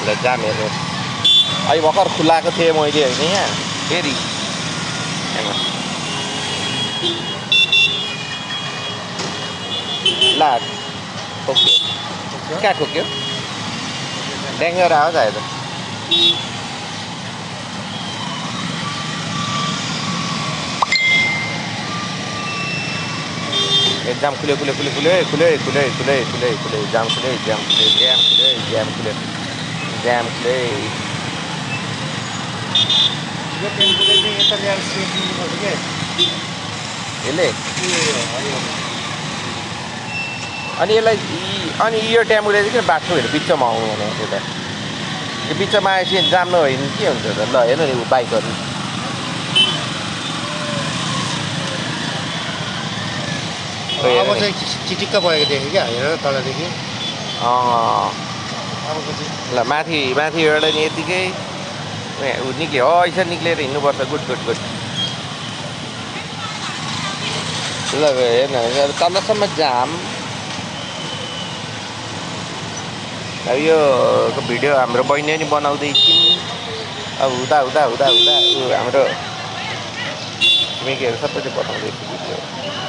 ल जाम हेर्नु अहिले भर्खर खुलाएको थिएँ मैले होइन यहाँ फेरि ला ठोक्यो कहाँ ठोक्यो ड्याङ्गर आवाज आयो त जाम खुल्यो खुल्यो खुल्यो खुल्यो खुल्यो खुल्यो खुल्यो खुल्यो खुल्यो जाम खुल्यो जाम खुल्यो जाम खुल्यो जाम खुल्यो जाम खुल्यो यो टेम्पोले चाहिँ यता ल्याएर सेफ दिनुपर्छ क्या यसले अनि यसलाई अनि यो टेम्पोले चाहिँ किन बाटोहरू बिचमा आउनु भने यता यो बिचमा आएपछि जाम नभए भने के हुन्छ त ल हेर्नु नि बाइकहरू अब चाहिँ चिटिक्क भएको देखेँ क्या हेर तलदेखि ल माथिबाट नि यतिकै निक्ल्यो हो यसरी निक्लेर हिँड्नुपर्छ गुड गुड गुड ल हेर्नु तलसम्म जाम अब यो भिडियो हाम्रो बहिनी पनि बनाउँदैछौँ अब हुँदा हुँदा हुँदा हुँदा हाम्रो छिमेकीहरू सबैले बनाउँदैछ भिडियो